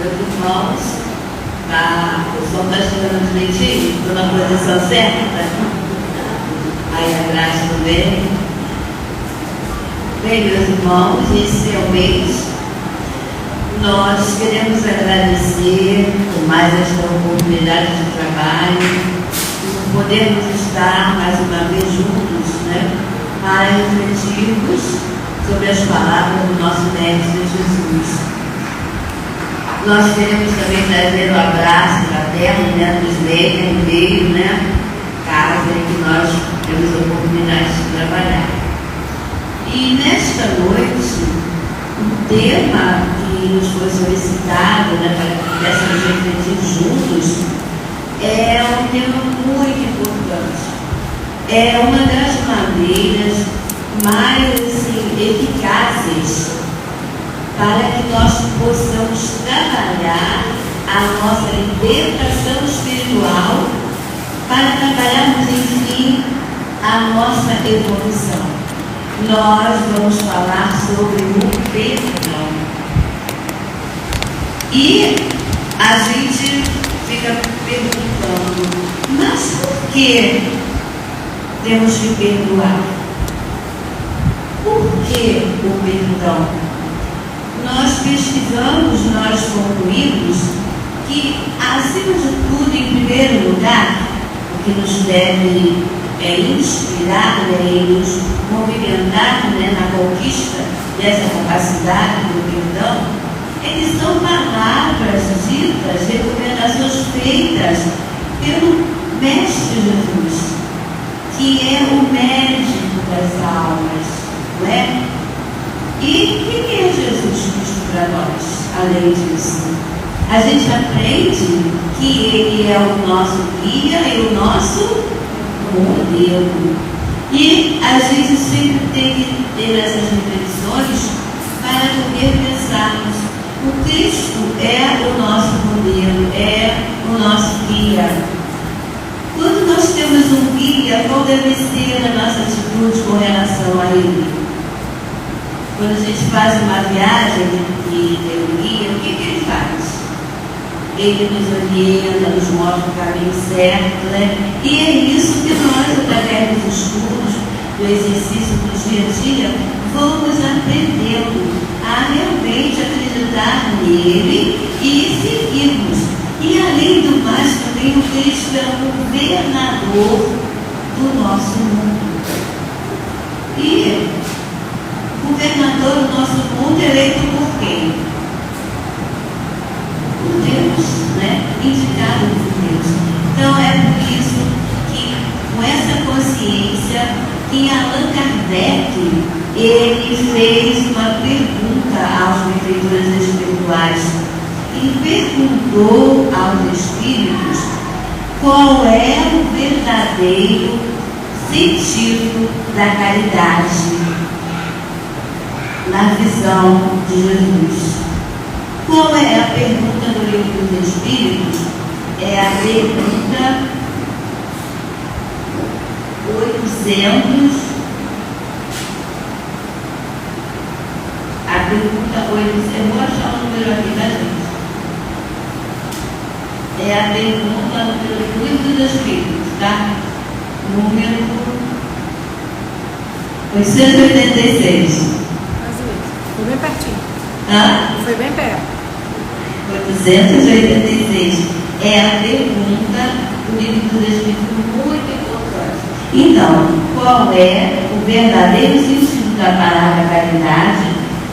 Meus irmãos, o som está chegando direitinho, estou na posição certa. Aí atrás também. Bem, meus irmãos, inicialmente, nós queremos agradecer por mais esta oportunidade de trabalho, por podermos estar mais uma vez juntos, né, para refletirmos sobre as palavras do nosso Mestre Jesus. Nós queremos também trazer o abraço fraterno, né, dos meios, né, casa em que nós temos a oportunidade de trabalhar. E nesta noite, o tema que nos foi solicitado, né, para que pudéssemos refletir juntos, é um tema muito importante. É uma das maneiras mais eficazes para que nós possamos trabalhar a nossa libertação espiritual, para trabalharmos, enfim, a nossa evolução. Nós vamos falar sobre o perdão. E a gente fica perguntando, mas por que temos que perdoar? Por que o perdão? Nós pesquisamos, nós concluímos que, acima de tudo, em primeiro lugar, o que nos deve inspirar, e nos movimentar, né, na conquista dessa capacidade do perdão, é que são palavras ditas, recomendações feitas pelo Mestre Jesus, que é o médico das almas, não é? E quem é Jesus Cristo para nós, além disso? A gente aprende que Ele é o nosso guia e o nosso modelo. E a gente sempre tem que ter essas reflexões para poder pensarmos. O Cristo é o nosso modelo, é o nosso guia. Quando nós temos um guia, qual deve ser a nossa atitude com relação a Ele? Quando a gente faz uma viagem e tem um guia, o que ele faz? Ele nos orienta, nos mostra o caminho certo, né? E é isso que nós, através dos estudos, do exercício do dia a dia, vamos aprendendo a realmente acreditar nele e seguirmos. E além do mais, também o Cristo é o governador do nosso mundo. E o governador do nosso mundo é eleito por quem? Por Deus, né? Indicado por Deus. Então é por isso que, com essa consciência, que Allan Kardec, ele fez uma pergunta aos benfeitores espirituais. Ele perguntou aos espíritos qual é o verdadeiro sentido da caridade na visão de Jesus. Qual é a pergunta do Livro dos Espíritos? É a pergunta 800. A pergunta 800. Eu vou achar o número aqui da gente. É a pergunta do Livro dos Espíritos, tá? Número 886. Foi bem pertinho. Foi bem perto. 886. É a pergunta do Livro dos Espíritos, muito importante. Então, qual é o verdadeiro sentido da palavra caridade,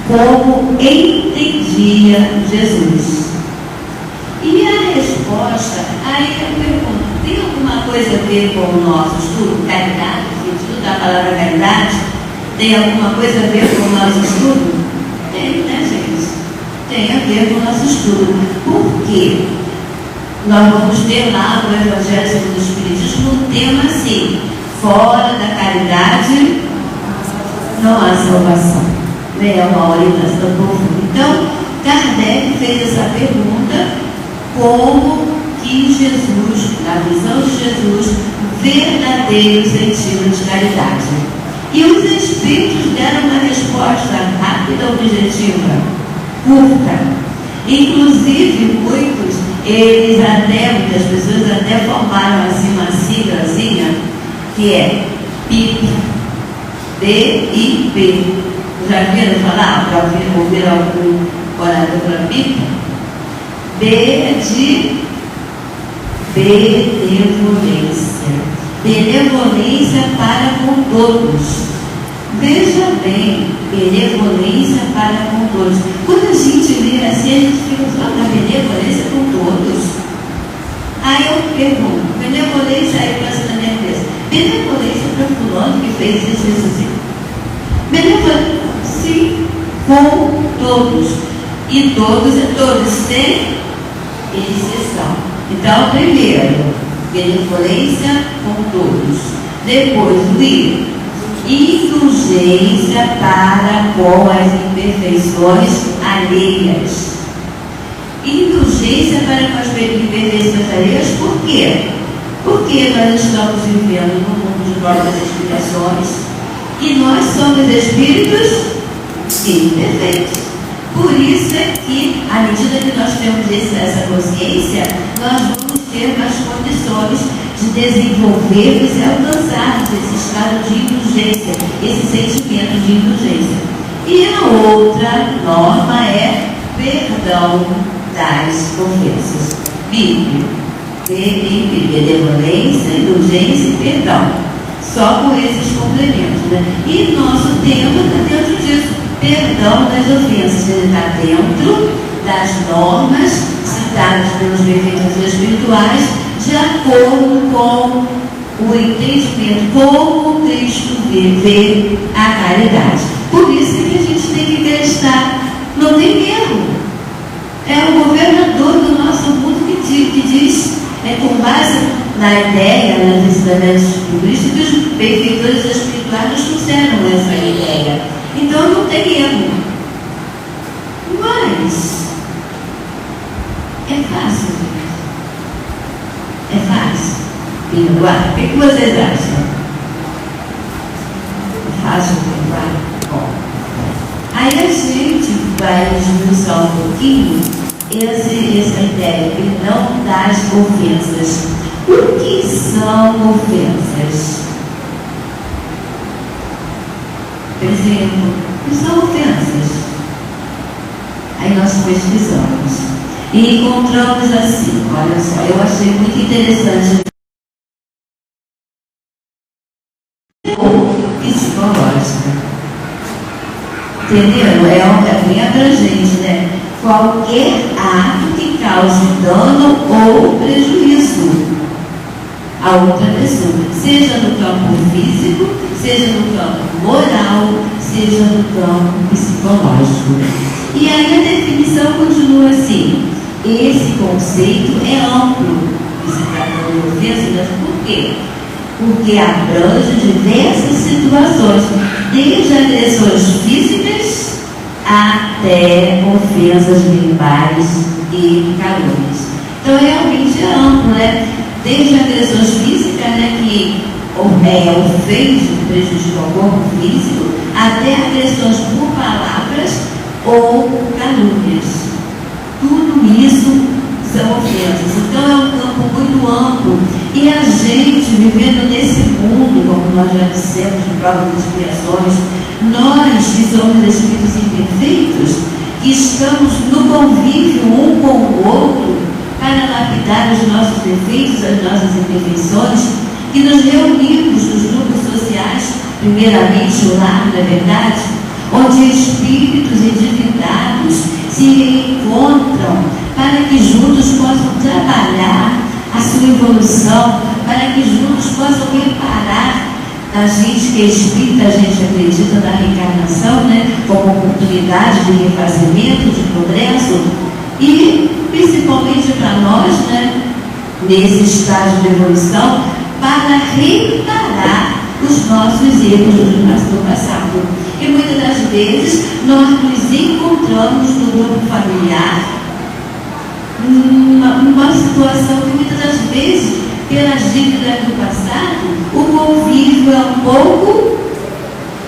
como entendia Jesus? E a resposta, aí eu pergunto, tem alguma coisa a ver com o nosso estudo? Caridade, o sentido da palavra caridade, tem alguma coisa a ver com o nosso estudo? Tem, né, gente? Tem a ver com o nosso estudo. Por quê? Nós vamos ter lá no Evangelho segundo o Espiritismo um tema assim: fora da caridade não há salvação. É uma orientação profunda. Então, Kardec fez essa pergunta: como que Jesus, na visão de Jesus, verdadeiro sentido de caridade? E os Espíritos deram uma resposta rápida, objetiva, curta. Inclusive, muitas pessoas até formaram assim uma siglazinha, que é BIP, BIP. Já viram falar? Já ouviram algum orador para BIP? B de benevolência. Benevolência para com todos. Veja bem, benevolência para com todos. Quando a gente lê assim, a gente fica falando benevolência com todos. Aí eu pergunto, benevolência, aí passa na minha cabeça, benevolência para fulano que fez isso, assim. Benevolência, sim, com todos. E todos é todos, sem exceção. Então, primeiro, benevolência com todos. Depois, indulgência para com as imperfeições alheias. Indulgência para com as imperfeições alheias, por quê? Porque nós estamos vivendo num mundo de provas e expiações e nós somos espíritos imperfeitos. Por isso é que, à medida que nós temos essa consciência, nós vamos ter mais condições de desenvolvermos e alcançarmos esse estado de indulgência, esse sentimento de indulgência. E a outra norma é perdão das ofensas. Bíblia, benevolência, indulgência e perdão. Só com esses complementos, né? E nosso tema está dentro disso. Perdão das ofensas. Ele está dentro das normas citadas pelos benfeitores espirituais, de acordo com o entendimento, como Cristo vê a caridade. Por isso que a gente tem que acreditar. Não tem erro. É o governador do nosso mundo que diz, com base na ideia, nos ensinamentos de Cristo, que os benfeitores espirituais nos trouxeram essa ideia. Então não tem erro. Mas é fácil, gente. É fácil. Perdoar. O que vocês acham? É fácil perdoar? Bom. Aí a gente vai esmiuçar um pouquinho essa ideia, perdão das ofensas. O que são ofensas? Por exemplo, o que são ofensas? Aí nós pesquisamos e encontramos assim, olha só, eu achei muito interessante. Psicológica. Entendeu? É bem abrangente, né? Qualquer ato que cause dano ou prejuízo a outra pessoa, seja no campo físico, seja no campo moral, seja no campo psicológico. E aí a definição continua assim: esse conceito é amplo, se trata de ofensas. Por quê? Porque abrange diversas situações, desde agressões físicas até ofensas verbais e calúnias. Então realmente é amplo, né? Desde agressões físicas, né, que ofende, prejudicam o corpo físico, até agressões por palavras ou calúnias. Tudo isso são ofensas. Então é um campo muito amplo. E a gente, vivendo nesse mundo, como nós já dissemos, de provas e expiações, nós que somos espíritos imperfeitos, que estamos no convívio um com o outro, para lapidar os nossos defeitos, as nossas imperfeições, que nos reunimos nos grupos sociais, primeiramente o lar, na verdade, onde espíritos e divindades se encontram para que juntos possam trabalhar a sua evolução, para que juntos possam reparar a gente que é espírita, a gente acredita na reencarnação, né, como oportunidade de refazimento, de progresso, e principalmente para nós, né, nesse estágio de evolução, para reparar os nossos erros do passado. E muitas das vezes nós nos encontramos no grupo familiar numa situação que muitas das vezes, pelas dívidas do passado, o convívio é um pouco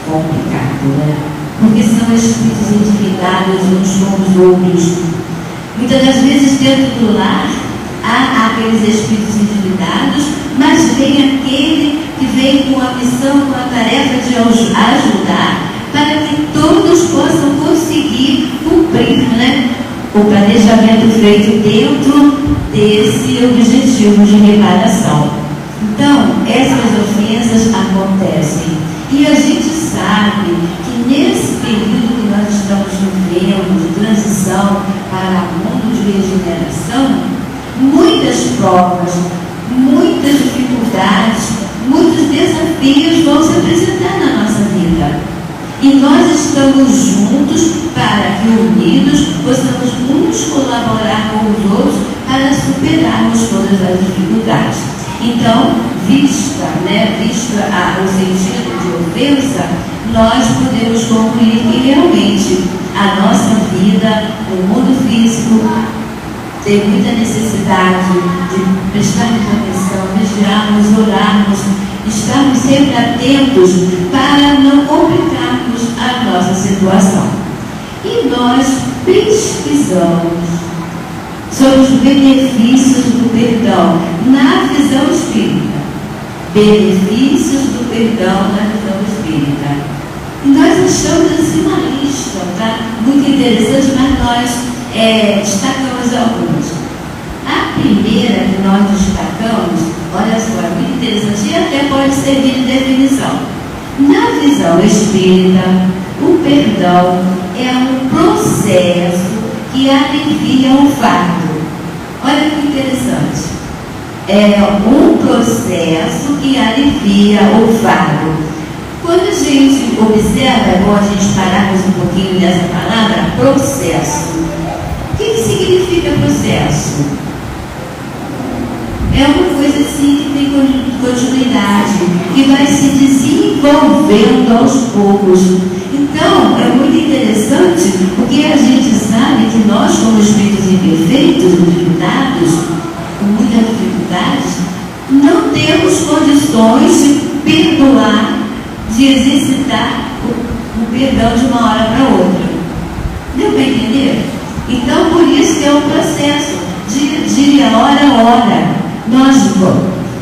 complicado, né? Porque são espíritos endividados uns com os outros. Muitas das vezes dentro do lar há aqueles espíritos endividados, mas vem aquele que vem com a missão, com a tarefa de ajudar, para que todos possam conseguir cumprir, o planejamento feito dentro desse objetivo de reparação. Então, essas ofensas acontecem. E a gente sabe que nesse período que nós estamos vivendo, de transição para o mundo de regeneração, muitas provas, muitas dificuldades, muitos desafios vão se apresentar na nossa vida. E nós estamos juntos para que, unidos, possamos uns colaborar com os outros para superarmos todas as dificuldades. Então, vista o sentido de ofensa, nós podemos concluir que realmente a nossa vida, o mundo físico, tem muita necessidade de prestarmos atenção, vigiarmos, orarmos, estarmos sempre atentos para não complicarmos a nossa situação. E nós pesquisamos sobre os benefícios do perdão na visão espírita. Benefícios do perdão na visão espírita. E nós achamos assim uma lista, tá? Muito interessante, mas nós destacamos algumas. A primeira que nós destacamos, olha só, é muito interessante e até pode servir de definição. Na visão espírita, o perdão é um processo que alivia o fardo. Olha que interessante. É um processo que alivia o fardo. Quando a gente observa, é bom a gente pararmos um pouquinho nessa palavra, processo. O que significa processo? É uma coisa assim que tem continuidade, que vai se desenvolvendo aos poucos. Então, é muito interessante, porque a gente sabe que nós, como espíritos imperfeitos, endividados, com muitas dificuldades, não temos condições de perdoar, de exercitar o perdão de uma hora para outra. Deu para entender? Então, por isso que é um processo, dia a hora.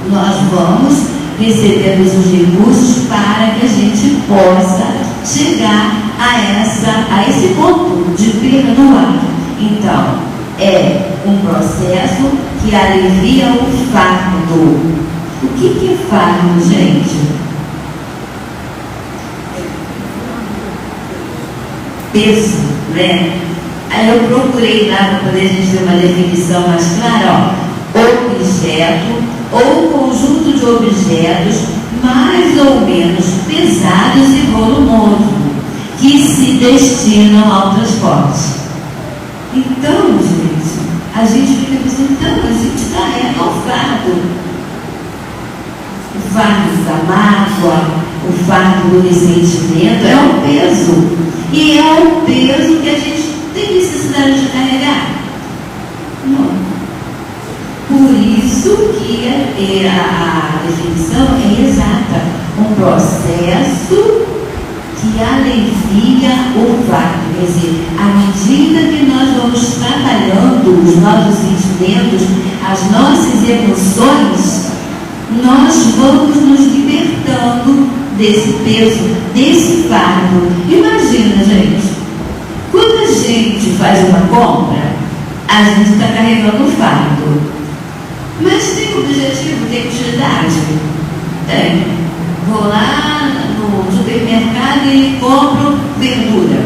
Nós vamos recebendo os recursos para que a gente possa chegar a esse ponto de perdoar. Então, é um processo que alivia o fardo. O que é fardo, gente? Peso, né? Aí eu procurei lá para poder a gente ter uma definição mais clara, objeto ou conjunto de objetos mais ou menos pesados e volumosos que se destinam ao transporte. Então, gente, a gente fica pensando, então a gente carrega o fardo. O fardo da mágoa, o fardo do ressentimento, é um peso. E é um peso que a gente tem necessidade de carregar. Não. Por isso que a definição é exata. Um processo que alivia o fardo. Quer dizer, à medida que nós vamos trabalhando os nossos sentimentos, as nossas emoções, nós vamos nos libertando desse peso, desse fardo. Imagina, gente, quando a gente faz uma compra, a gente está carregando o fardo. Mas tem objetivo, tem utilidade? Tem. Vou lá no supermercado e compro verdura.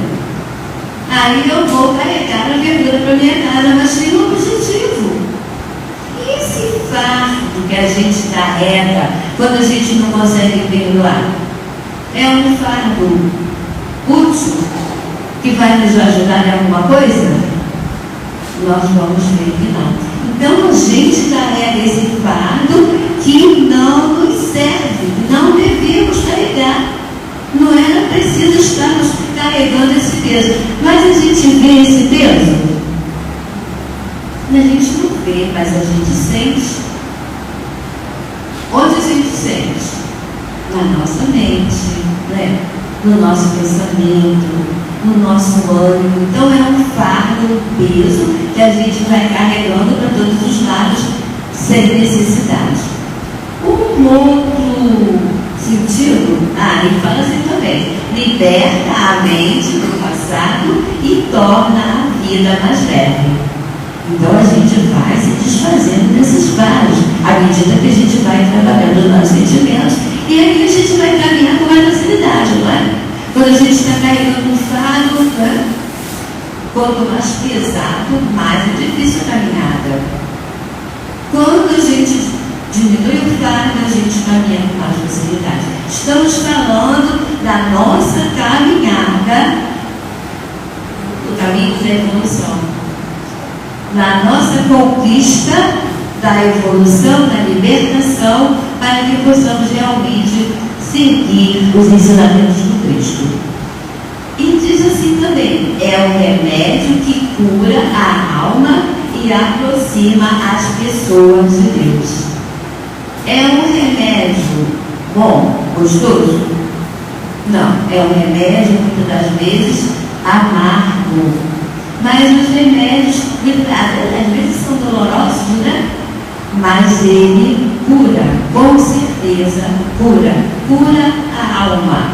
Aí eu vou carregar a verdura para minha casa, mas tem um objetivo. E esse fardo que a gente carrega quando a gente não consegue perdoar? É um fardo útil que vai nos ajudar em alguma coisa? Nós vamos ver que não. Então a gente carrega esse fardo que não nos serve, não devemos carregar. Não era preciso estarmos carregando esse peso. Mas a gente vê esse peso? A gente não vê, mas a gente sente. Onde a gente sente? Na nossa mente, né? No nosso pensamento. no nosso ânimo. Então é um fardo, um peso que a gente vai carregando para todos os lados sem necessidade. Um outro sentido, ele fala assim também: liberta a mente do passado e torna a vida mais leve. Então a gente vai se desfazendo desses fardos à medida que a gente vai trabalhando os nossos sentimentos, e aí a gente vai caminhar com mais facilidade, não é? Quando a gente está carregando um fardo, né? Quanto mais pesado, mais é difícil a caminhada. Quando a gente diminui o fardo, a gente caminha com mais facilidade. Estamos falando da nossa caminhada, do caminho da evolução, na nossa conquista da evolução, da libertação, para que possamos realmente seguir os ensinamentos do Cristo. E diz assim também: é o remédio que cura a alma e aproxima as pessoas de Deus. É um remédio bom, gostoso? Não, é um remédio muitas das vezes amargo. Mas os remédios, às vezes, são dolorosos, né? Mas ele cura, com certeza, cura a alma.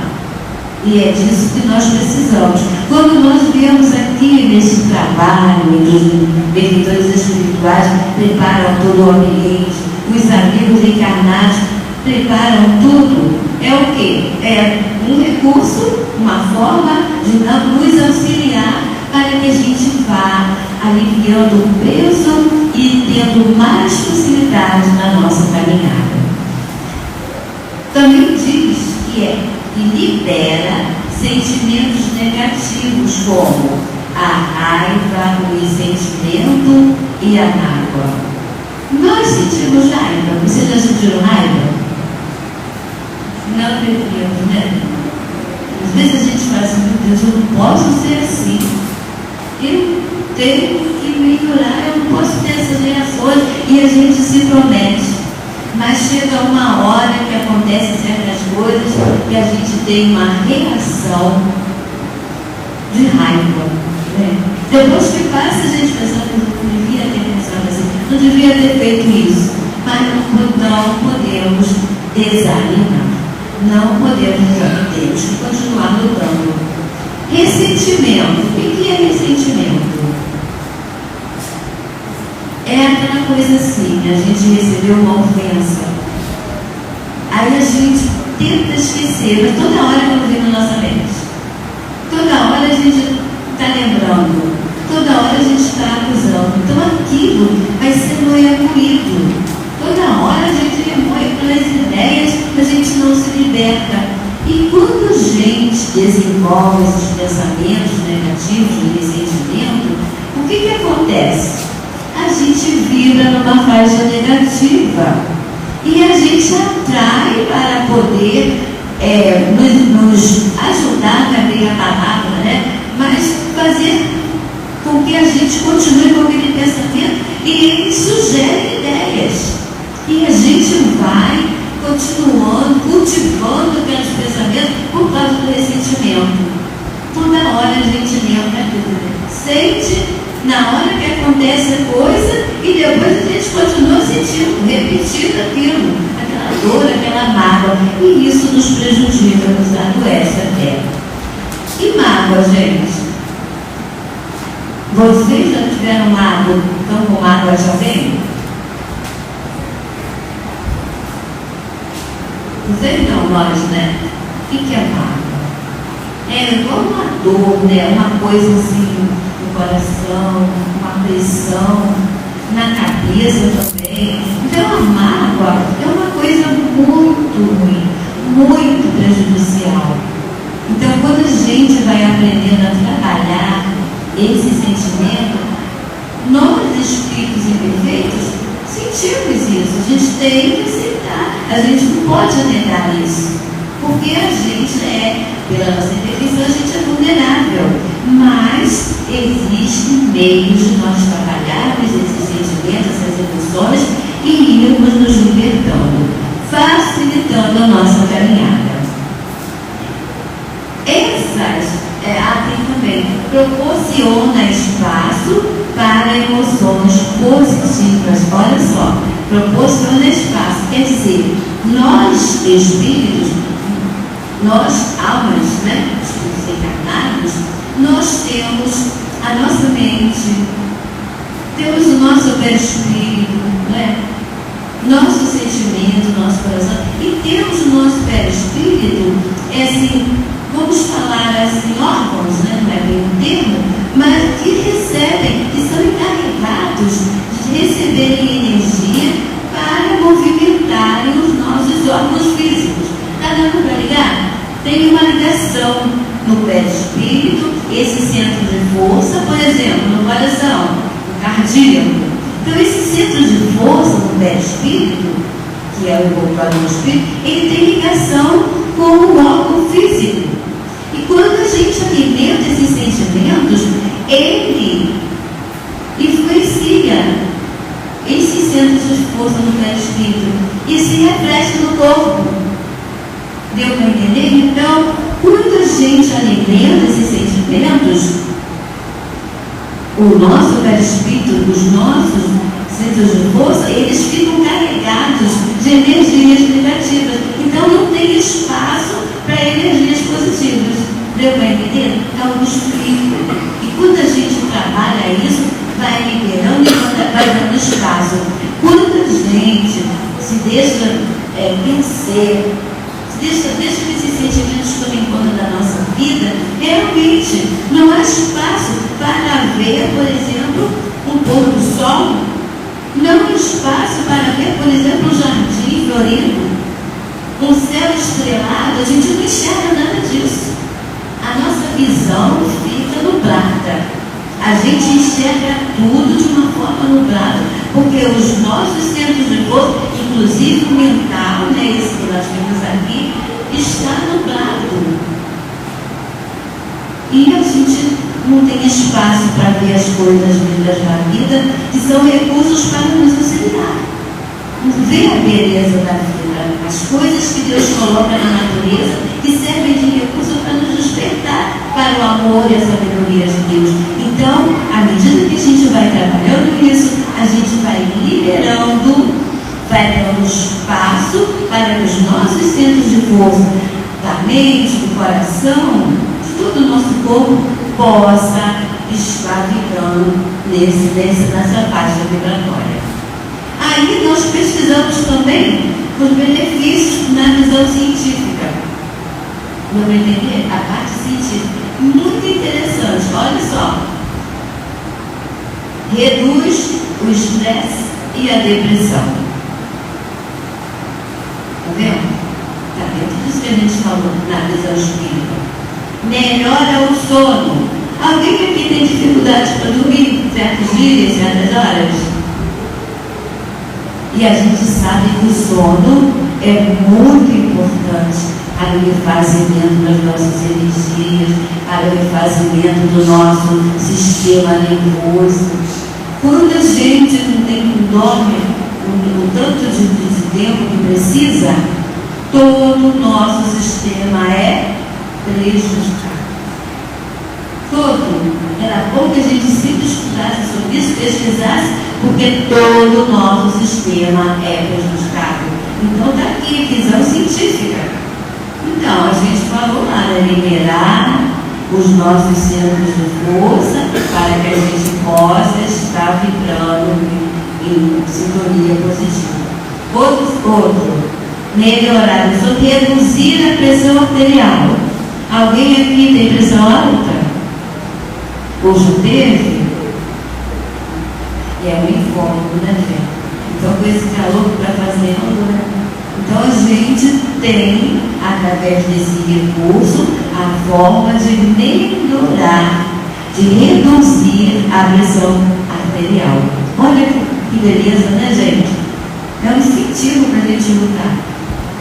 E é disso que nós precisamos. Quando nós viemos aqui nesse trabalho, os benfeitores espirituais preparam todo o ambiente, os amigos encarnados preparam tudo. É o quê? É um recurso, uma forma de nos auxiliar para que a gente vá aliviando o peso e tendo mais facilidade na nossa caminhada. Também diz que libera sentimentos negativos como a raiva, o ressentimento e a mágoa. Nós sentimos raiva. Vocês já sentiram raiva? Não deveríamos, né? Às vezes a gente fala assim: meu Deus, eu não posso ser assim. Eu tenho que melhorar, eu não posso ter essas reações, e a gente se promete. Mas chega uma hora que acontecem certas coisas e a gente tem uma reação de raiva, né? Depois que passa, a gente pensa: não devia ter pensado assim, não devia ter feito isso. Mas não podemos desanimar, não podemos, temos que continuar lutando. Ressentimento. O que é ressentimento? É aquela coisa assim: a gente recebeu uma ofensa, aí a gente tenta esquecer, mas toda hora ela vem na nossa mente, toda hora a gente está lembrando, toda hora a gente está acusando. Então aquilo vai sendo remoído, toda hora a gente remoe pelas ideias, a gente não se liberta. E quando a gente desenvolve esses pensamentos negativos de ressentimento, o que acontece? A gente vibra numa faixa negativa e a gente atrai para poder nos ajudar, não é bem a palavra, né? Mas fazer com que a gente continue com aquele pensamento, e ele sugere ideias. E a gente vai continuando, cultivando aqueles pensamentos por causa do ressentimento. Toda hora a gente lembra tudo, sente na hora que acontece a coisa, e depois a gente continua sentindo, repetindo aquilo, aquela dor, aquela mágoa, e isso nos prejudica, nos adoece até. E mágoa, gente? Vocês já tiveram mágoa, estão com mágoa de alguém? Vocês não, nós, né? O que é mágoa? É igual uma dor, né? Uma coisa assim no coração, uma pressão na cabeça também. Então a mágoa é uma coisa muito ruim, muito prejudicial. Então quando a gente vai aprendendo a trabalhar esse sentimento, nós espíritos imperfeitos sentimos isso, a gente tem que aceitar, a gente não pode negar isso, porque a gente pela nossa imperfeição, a gente é vulnerável, mas existem meios de nós trabalharmos esses sentimentos, essas emoções, e irmos nos libertando, facilitando a nossa caminhada. Tem também também proporciona espaço para emoções positivas. Olha só, proporciona espaço, quer dizer, nós espíritos, nós almas, né, espíritos encarnados, nós temos a nossa mente, temos o nosso perispírito, né? Nosso sentimento, nosso coração, e temos o nosso perispírito, assim, vamos falar assim, órgãos, né? Não é bem um termo, mas que recebem, que são encarregados de receberem energia para movimentarem os nossos órgãos físicos. Está dando para ligar? Tem uma ligação no perispírito, esse centro de força, por exemplo, no coração, no cardíaco. Então, esse centro de força no perispírito, que é o envoltório do espírito, ele tem ligação com o órgão físico. E quando a gente alimenta esses sentimentos, ele influencia esses centros de força no perispírito e se reflete no corpo. Deu para entender? Então, quando a gente alimenta esses sentimentos, o nosso perispírito, os nossos centros de força, eles ficam carregados de energias negativas. Então não tem espaço para energias positivas. Deu para entender? Então nos fica. E quando a gente trabalha isso, vai liberando e vai dando espaço. Quando a gente se deixa vencer, deixa que esses sentimentos tomem conta da nossa vida, realmente não há espaço para ver, por exemplo, um pôr do sol, não há espaço para ver, por exemplo, um jardim florido, um céu estrelado. A gente não enxerga nada disso. A nossa visão fica nublada. A gente enxerga tudo de uma forma nublada, porque os nossos centros de força, inclusive o mental, né, esse que nós temos aqui, está nublado. E a gente não tem espaço para ver as coisas lindas da vida, que são recursos para nos auxiliar. Ver a beleza da vida, as coisas que Deus coloca na natureza, que servem de recurso para nos despertar para o amor e a sabedoria de Deus. Então, à medida que a gente vai trabalhando isso, a gente vai liberando, vai dando espaço para que os nossos centros de força, da mente, do coração, de todo o nosso corpo, possa estar vibrando nessa faixa vibratória. Aí nós pesquisamos também os benefícios na visão científica. Vamos entender? A parte científica. Muito interessante. Olha só. Reduz o estresse e a depressão. Está vendo? Está vendo? Tudo isso que a gente falou na visão espírita. Melhora o sono. Alguém aqui tem dificuldade para dormir certos dias, certas horas? E a gente sabe que o sono é muito importante para o refazimento das nossas energias, para o refazimento do nosso sistema nervoso. Quando a gente não dorme o tanto de tempo que precisa, todo o nosso sistema é prejudicado. Todo. Era bom que a gente sempre estudasse sobre isso, pesquisasse, porque todo o nosso sistema é prejudicado. Então está aqui, visão científica. Então, a gente falou lá, né, liberar os nossos centros de força para que a gente possa estar vibrando em sintonia positiva. Outro, melhorar, reduzir a pressão arterial. Alguém aqui tem pressão alta? Ou já teve? É um incômodo, né, gente? Então, com esse calor que está fazendo, né? Então, a gente tem, através desse recurso, a forma de melhorar, de reduzir a pressão arterial. Olha que beleza, né, gente? É um incentivo para a gente lutar.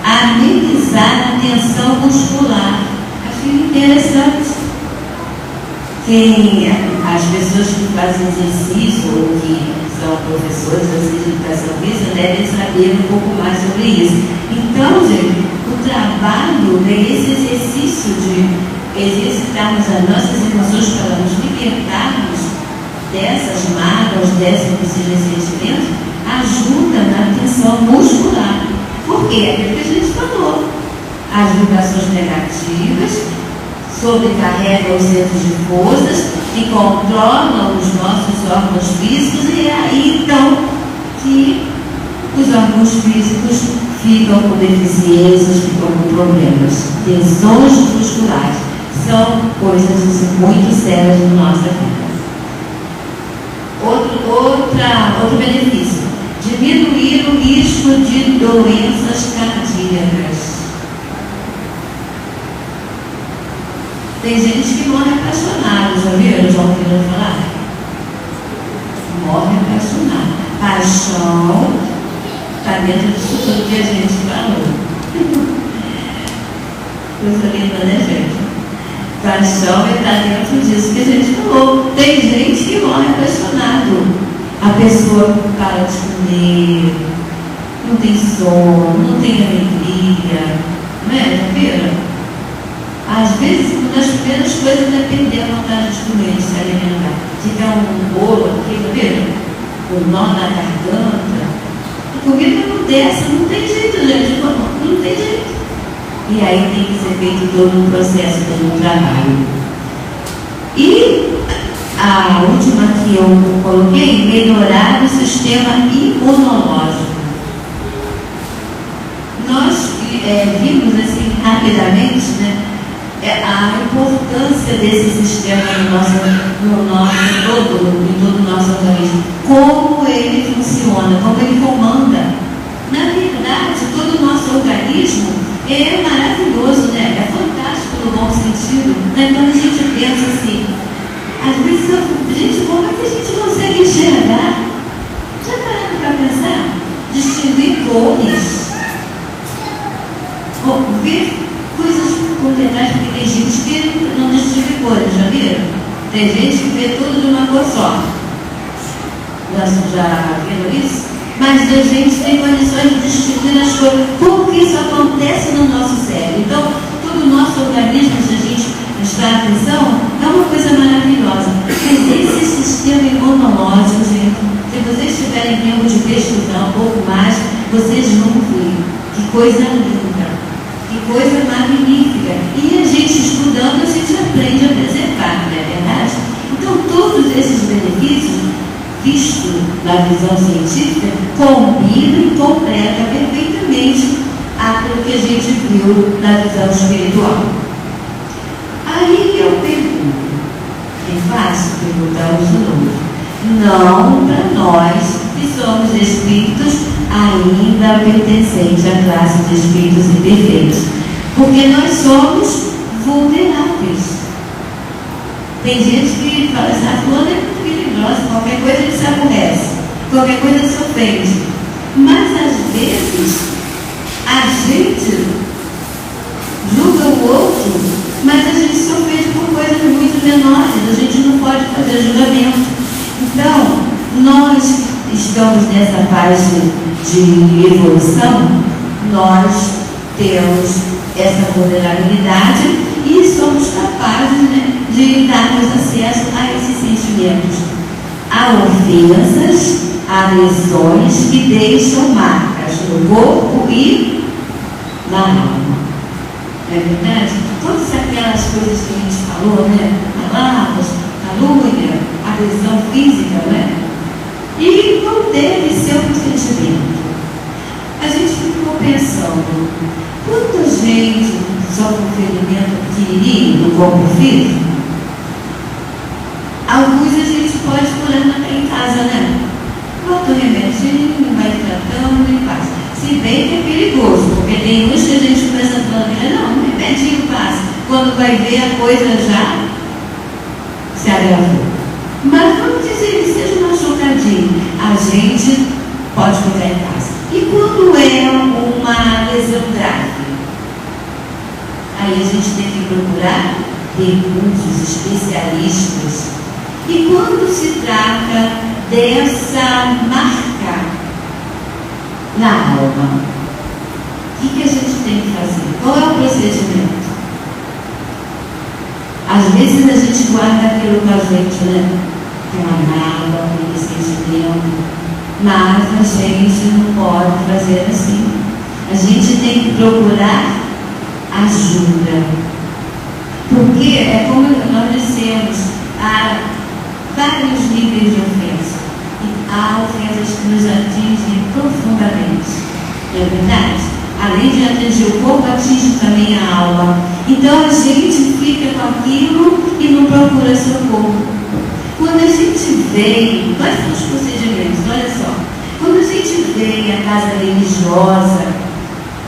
Amenizar a tensão muscular. Acho interessante. As pessoas que fazem exercício ou que são professores de educação física devem saber um pouco mais sobre isso. Então, gente, o trabalho é esse exercício de exercitarmos as nossas emoções para fizessem esses sentimentos, ajuda na tensão muscular. Por quê? Aquilo que a gente falou. As vibrações negativas sobrecarregam os centros de forças que controlam os nossos órgãos físicos, e aí então que os órgãos físicos ficam com deficiências, ficam com problemas. Tensões musculares são coisas assim, muito sérias na nossa vida. Outro benefício: diminuir o risco de doenças cardíacas. Tem gente que morre apaixonado, já viram? Já ouviram falar? Morre apaixonado. Paixão está dentro disso tudo que a gente falou. Coisa linda, né, gente? Paixão está dentro disso que a gente falou. Tem gente que morre apaixonado. A pessoa para de comer, não tem sono, não tem alegria, não é? Já viram? Às vezes, uma das primeiras coisas é perder a vontade de comer, de se alimentar. Ficar um bolo aqui, tá vendo? Um nó na garganta. A comida não desce, não tem jeito, gente. Não tem jeito. E aí tem que ser feito todo um processo, todo um trabalho. E a última que eu coloquei, melhorar o sistema imunológico. Nós vimos assim rapidamente, né? A importância desse sistema em todo o nosso organismo, como ele funciona, como ele comanda. Na verdade, todo o nosso organismo é maravilhoso, né? É fantástico no bom sentido. Então a gente pensa assim, às vezes, gente, como é que a gente consegue enxergar? Já pararam para pensar? Distinguir cores, ver coisas por detrás, porque tem gente que não distingue cores, já viram? Tem gente que vê tudo de uma cor só. Já viram isso? Mas a gente tem condições de distinguir as cores, porque isso acontece no nosso cérebro. Então, todo o nosso organismo, se a gente prestar atenção, é uma coisa maravilhosa. Mas esse sistema imunológico, gente, se vocês tiverem tempo de pesquisar um pouco mais, vocês vão ver que coisa linda. Que coisa magnífica. E a gente estudando, a gente aprende a preservar, não é verdade? Então, todos esses benefícios, visto na visão científica, combinam e completam perfeitamente aquilo que a gente viu na visão espiritual. Aí eu pergunto, é fácil perguntar de novo. Não para nós que somos espíritos ainda pertencentes à classe de espíritos imperfeitos, porque nós somos vulneráveis. Tem gente que fala assim, a fulana é muito perigosa, qualquer coisa ele se aborrece, qualquer coisa se ofende. Mas às vezes a gente julga o outro, mas a gente se ofende por coisas muito menores, a gente não pode fazer julgamento. Então, nós estamos nessa fase de evolução, nós temos essa vulnerabilidade e somos capazes, né, de darmos acesso a esses sentimentos. Há ofensas, agressões que deixam marcas no corpo e na alma. Não é verdade? Todas aquelas coisas que a gente falou, né? Palavras, calúnia, agressão física, né? E não deve ser um sentimento. A gente ficou pensando, quanta gente sofre um ferimento pequenininho no corpo físico? Alguns a gente pode curar em casa, né? Bota um remedinho, vai tratando e passa. Se bem que é perigoso, porque tem uns que a gente começa falando, não, um remedinho passa. Quando vai ver, a coisa já se agravou. Mas vamos dizer que seja uma chocadinha, a gente pode curar em casa. E quando é uma lesão grave? Aí a gente tem que procurar recursos especialistas. E quando se trata dessa marca na alma, o que a gente tem que fazer? Qual é o procedimento? Às vezes a gente guarda aquilo com a gente, né? clamava por esse sentimento, mas a gente não pode fazer assim. A gente tem que procurar ajuda, porque é como nós dissemos, há vários níveis de ofensa, e há ofensas que nos atingem profundamente, não é verdade? Além de atingir o corpo, atinge também a alma. Então a gente fica com aquilo e não procura socorro. Quando a gente vem, nós temos procedimentos, olha só, quando a gente vem à casa religiosa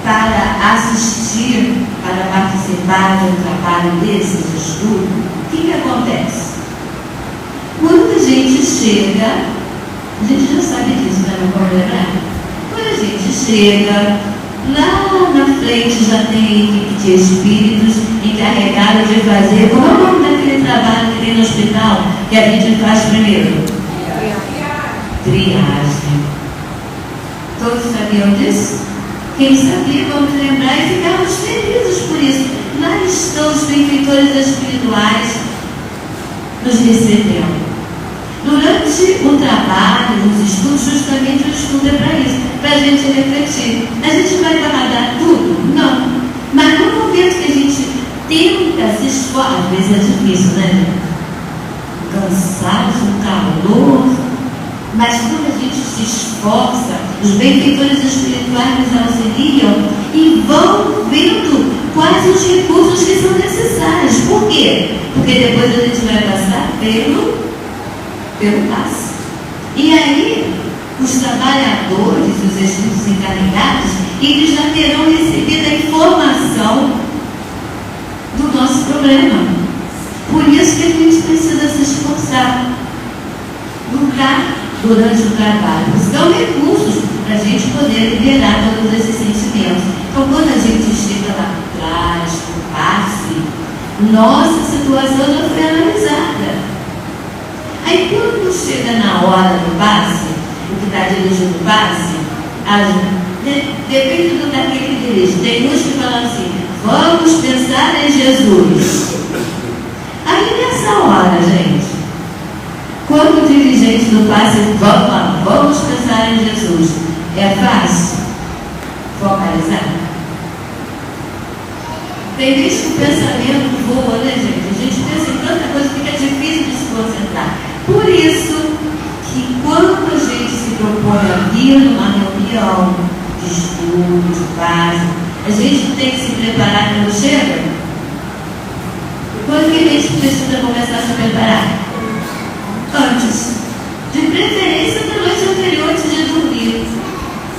para assistir, para participar de um trabalho desses de estudo, o que acontece? Quando a gente chega, a gente já sabe disso, não é problema? Quando a gente chega, lá na frente já tem a equipe de espíritos encarregados de fazer, como é o nome daquele trabalho que tem no hospital, que a gente faz primeiro? Triagem. Todos sabiam disso? Quem sabia, vamos lembrar e ficamos felizes por isso. Lá estão os benfeitores espirituais nos recebendo. Durante o trabalho, os estudos, justamente o estudo é para isso, para a gente refletir. A gente vai guardar tudo? Não. Mas no momento que a gente tenta se esforçar, às vezes é difícil, né? Cansaço, calor, mas quando a gente se esforça, os benfeitores espirituais nos auxiliam e vão vendo quais os recursos que são necessários. Por quê? Porque depois a gente vai passar pelo passe. E aí, os trabalhadores, os espíritos encarregados, eles já terão recebido a informação do nosso problema. Por isso que a gente precisa se esforçar, lutar durante o trabalho. São recursos para a gente poder liberar todos esses sentimentos. Então, quando a gente chega lá atrás, no passe, nossa situação já foi analisada. Aí quando chega na hora do passe, o que está dirigindo o passe, depende daquele que dirige. Tem uns que falam assim, vamos pensar em Jesus. Aí nessa hora, gente, quando o dirigente do passe vamos pensar em Jesus, é fácil focalizar? Tem vezes que o pensamento voa, né, gente? A gente pensa em tanta coisa, fica difícil de se concentrar. Por isso que quando a gente se propõe a vir numa reunião de estudo, de base, a gente tem que se preparar quando chega. Quando que a gente precisa começar a se preparar? Antes. De preferência na noite anterior, antes de dormir.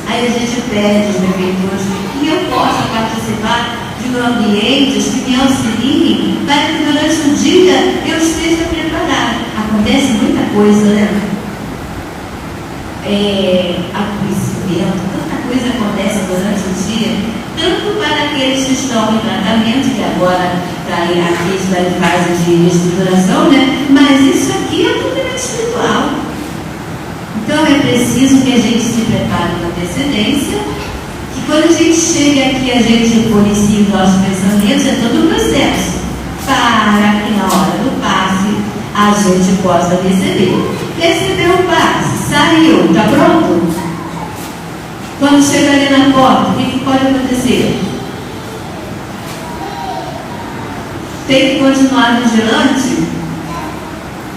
Aí a gente pede os benfeitores que eu possa participar de ambientes que me auxiliem para que durante o dia eu esteja preparado. Acontece muita coisa, né? Aborrecimento, tanta coisa acontece durante o dia, tanto para aqueles que estão em tratamento, que agora aqui está em fase de estruturação, né? Mas isso aqui é totalmente espiritual. Então é preciso que a gente se prepare com antecedência, que quando a gente chega aqui, a gente policia os nossos pensamentos, é todo o processo, para que na hora do passe a gente possa receber. Recebeu o passe, saiu, está pronto? Quando chega ali na porta, o que pode acontecer? Tem que continuar vigilante?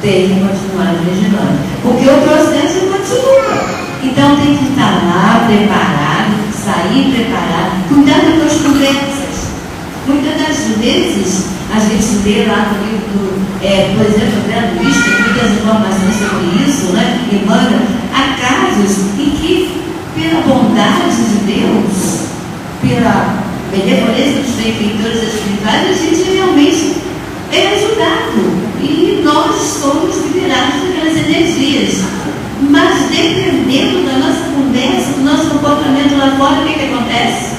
Tem que continuar vigilante, porque o processo continua. Então tem que estar lá preparado, sair preparado, cuidado com as conversas. Muitas das vezes a gente vê lá no livro, por exemplo, do Luiz, tem muitas informações sobre isso, né? E manda há casos em que, pela bondade de Deus, pela benevolência dos benfeitores espirituais, a gente realmente é ajudado. E nós somos liberados daquelas energias. Mas dependendo da nossa conversa, do nosso comportamento lá fora, o que acontece?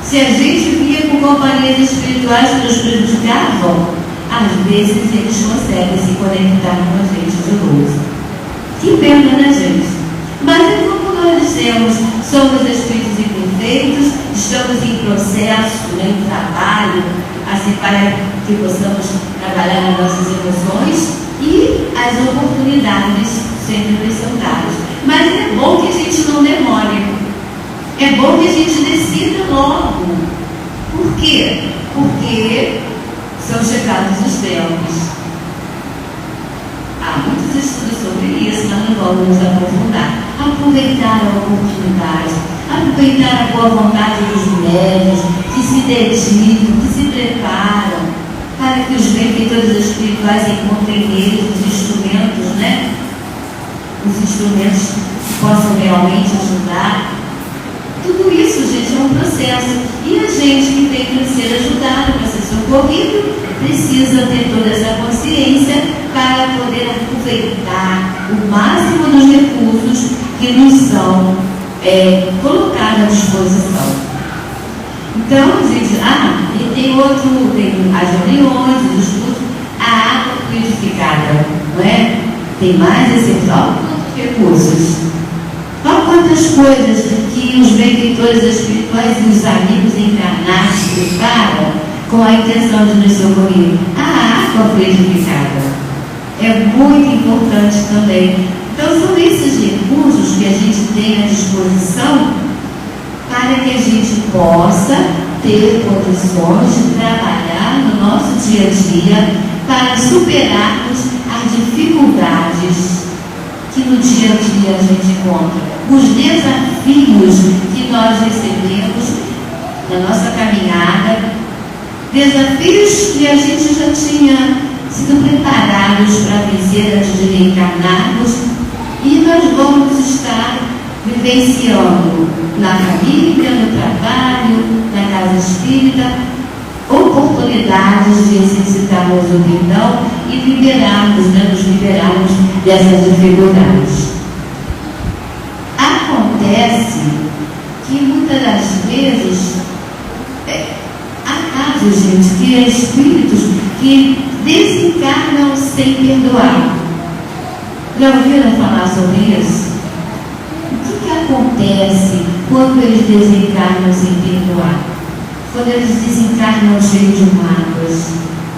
Se a gente via com companhias espirituais que nos prejudicavam, às vezes eles conseguem se conectar com a gente de novo. Que pena, né, gente? Mas é como nós dissemos, somos espíritos imperfeitos, estamos em processo, em trabalho, assim, para que possamos trabalhar nas nossas emoções, e as oportunidades oportunidades sempre nos são dadas. Mas é bom que a gente não demore. É bom que a gente decida logo. Por quê? Porque são chegados os tempos. Há muitos estudos sobre isso, mas não vamos nos aprofundar. Aproveitar a oportunidade, aproveitar a boa vontade dos médios, que se dedicam, que se preparam, para que os benfeitores espirituais encontrem neles os instrumentos, né? Os instrumentos que possam realmente ajudar. Tudo isso, gente, é um processo. E a gente que tem que ser ajudado para ser socorrido precisa ter toda essa consciência para poder aproveitar o máximo dos recursos que nos são colocados à disposição. Então, gente, e tem as reuniões, os estudos, a água purificada, não é? Tem mais quantos recursos. Olha quantas coisas que os benfeitores espirituais e os amigos encarnados preparam com a intenção de nos socorrer. A água purificada é muito importante também. Então, são esses recursos que a gente tem à disposição para que a gente possa ter condições de trabalhar no nosso dia a dia para superarmos as dificuldades que no dia a dia a gente encontra, os desafios que nós recebemos na nossa caminhada, desafios que a gente já tinha sido preparados para vencer antes de reencarnarmos, e nós vamos estar vivenciando na família, no trabalho, na casa espírita, oportunidades de exercitarmos o perdão e nos liberarmos dessas dificuldades. Acontece que muitas das vezes há casos, gente, que há espíritos que desencarnam sem perdoar. Já ouviram falar sobre isso? O que acontece quando eles desencarnam sem perdoar? Quando eles desencarnam cheios de mágoas,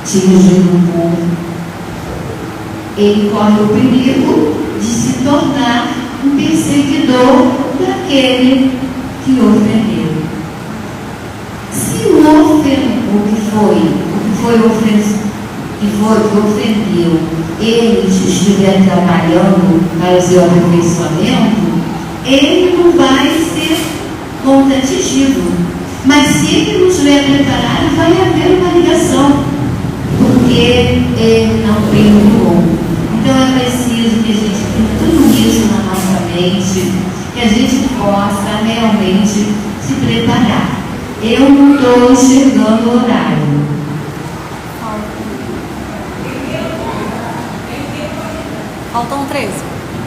cheios de rancor, ele corre o perigo de se tornar um perseguidor daquele que ofendeu. Se o que ofendeu, ele estiver trabalhando para o seu aperfeiçoamento, ele não vai ser atingido. Mas se ele não estiver preparado, vai haver uma ligação, porque ele não perdoou. Então é preciso que a gente tenha tudo isso na nossa mente, que a gente possa realmente se preparar. Eu não estou enxergando o horário. Faltam 13.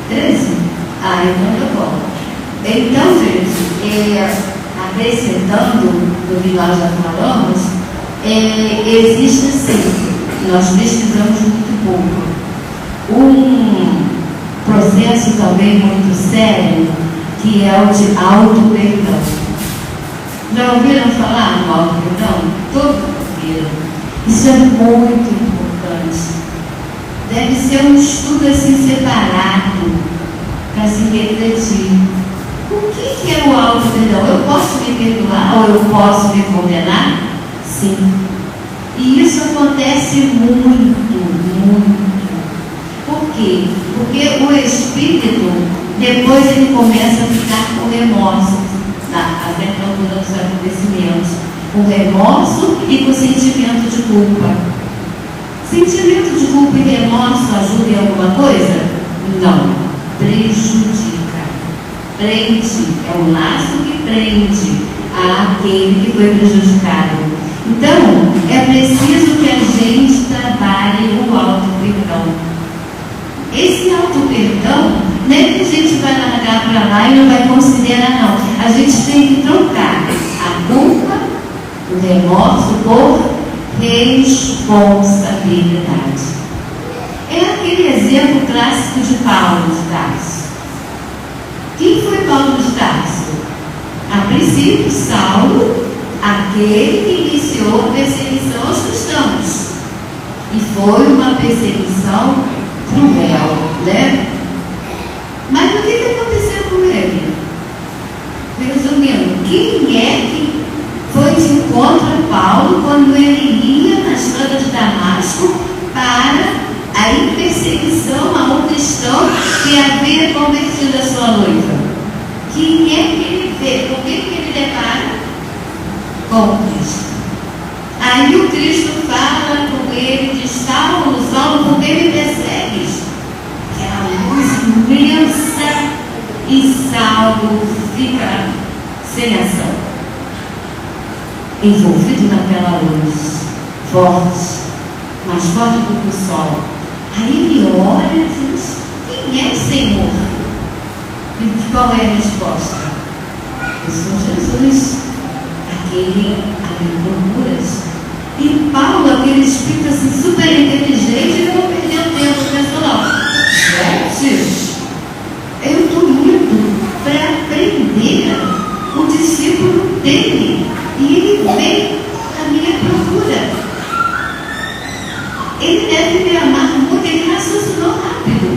13? Então tá bom. Então, gente, acrescentando do que nós já falamos, existe sim, nós pesquisamos muito pouco, um processo também muito sério, que é o de auto-perdão. Já ouviram falar no auto-perdão? Todos ouviram. Isso é muito importante. Deve ser um estudo assim separado para se refletir. O que é o auto-perdão? Eu posso me perdoar ou eu posso me condenar? Sim. E isso acontece muito, muito. Por quê? Porque o espírito, depois ele começa a ficar com remorso, até a altura dos acontecimentos. Com remorso e com sentimento de culpa. Sentimento de culpa e remorso ajuda em alguma coisa? Não. Prejudica. Prende. É um laço que prende àquele que foi prejudicado. Então, é preciso que a gente trabalhe o auto-perdão. Esse auto-perdão, não é que a gente vai largar para lá e não vai considerar, não. A gente tem que trocar a culpa, o remorso por responsabilidade. É aquele exemplo clássico de Paulo de Tarso. Quem foi Paulo de Tarso? A princípio, Saulo, aquele que iniciou a perseguição aos cristãos. E foi uma perseguição cruel. né? Mas o que aconteceu com ele? Resumindo, quem é que foi de encontro a Paulo quando ele ia na estrada de Damasco para a perseguição a um cristão que havia convertido a sua noiva? Quem é que ele vê? Com quem que ele depara? Com Cristo. Aí o Cristo fala com ele, diz: Saulo, Saulo, por que me persegues? Aquela luz imensa, e Saulo fica sem ação, envolvido naquela luz forte, mais forte do que o sol. Aí ele olha e diz: quem é o Senhor? E qual é a resposta? Eu sou Jesus, aquele abre procuras. E Paulo, aquele espírito assim super inteligente, ele não perdeu tempo, pensou: não, gente, eu estou indo para aprender o discípulo dele, e ele vem à minha procura. Ele deve me amar muito. Ele raciocinou rápido.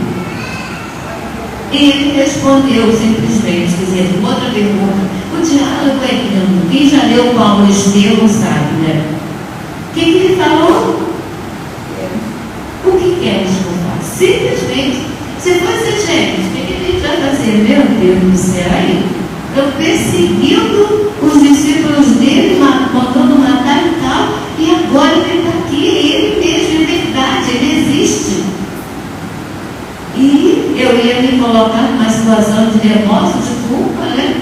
E ele respondeu simplesmente, dizendo outra pergunta. O diálogo é grande. Quem já leu Paulo Estevão sabe, né? O que ele falou? O que queres que eu faça? Simplesmente, se fosse gente, o que a gente vai fazer? Meu Deus do céu, aí, eu perseguindo os discípulos dele, mandando matar e tal, e agora ele está aqui, ele mesmo, é verdade, ele existe. E eu ia me colocar numa situação de remorso, de culpa, né?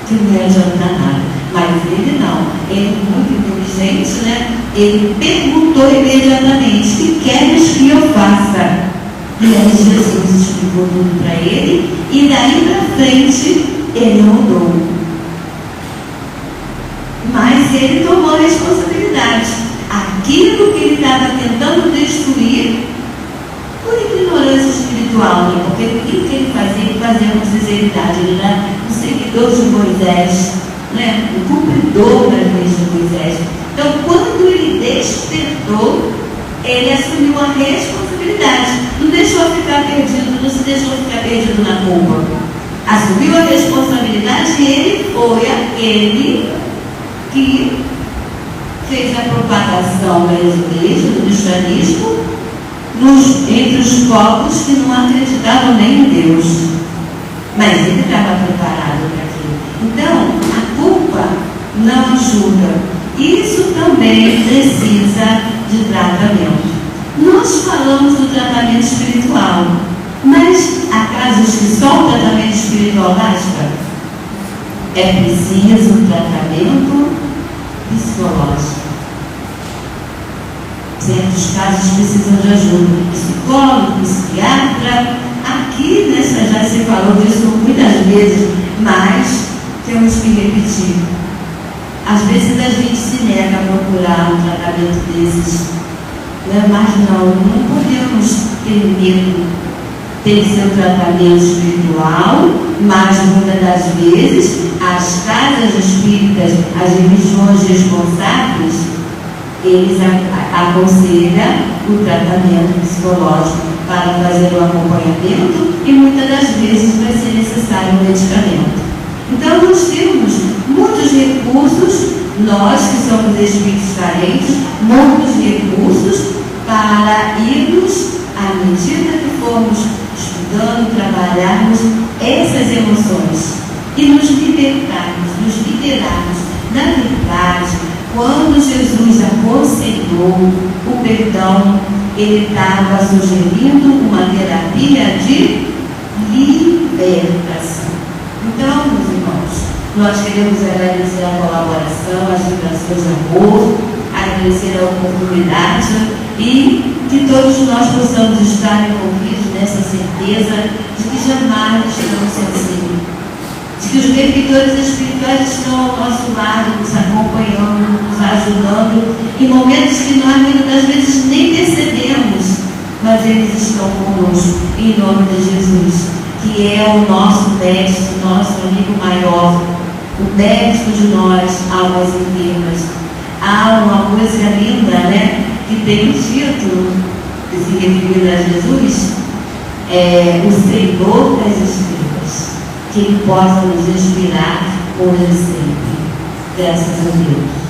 Que não ia adiantar nada. Mas ele não, ele muito inteligente, né? Ele perguntou imediatamente: o que queres que eu faça? E aí Jesus explicou tudo para ele, e daí para frente ele mudou. Mas ele tomou a responsabilidade. Aquilo que ele estava tentando destruir, por ignorância espiritual, né? Porque o que ele fazia com sinceridade. Ele era um seguidor de Moisés, né? O cumpridor das leis de Moisés. Então, quando ele despertou, ele assumiu a responsabilidade. Não deixou ficar perdido, não se deixou ficar perdido na culpa. Assumiu a responsabilidade e ele foi aquele que fez a propagação da igreja, do cristianismo, entre os povos que não acreditavam nem em Deus. Mas ele estava preparado para aquilo. Então, a culpa não ajuda. Isso também precisa de tratamento. Nós falamos do tratamento espiritual, mas há casos que só o tratamento espiritual basta? É preciso um tratamento psicológico. Certos casos precisam de ajuda. Psicólogo, psiquiatra. Aqui nessa já se falou disso muitas vezes, mas temos que repetir. Às vezes a gente se nega a procurar um tratamento desses, né? Mas não podemos ter medo. Tem que ser um tratamento espiritual, mas muitas das vezes as casas espíritas, as religiões responsáveis, eles aconselham o tratamento psicológico para fazer o acompanhamento, e muitas das vezes vai ser necessário um medicamento. Então nós temos muitos recursos, nós que somos espíritos carentes, muitos recursos para irmos, à medida que formos estudando, trabalharmos essas emoções e nos libertarmos da verdade. Quando Jesus aconselhou o perdão, ele estava sugerindo uma terapia de libertação. Então, meus irmãos, nós queremos agradecer a colaboração, as vibrações de amor, agradecer a oportunidade, e que todos nós possamos estar envolvidos nessa certeza de que jamais estamos sozinhos, de que os benfeitores espirituais estão ao nosso lado, nos acompanhando, nos ajudando em momentos que nós muitas vezes nem percebemos, mas eles estão conosco, em nome de Jesus, que é o nosso mestre, nosso amigo maior, o médico de nós, almas enfermas. Há uma música linda, né, que tem o título, que se refere a Jesus, o Senhor das Estrelas, que Ele possa nos inspirar hoje e sempre. Graças a Deus.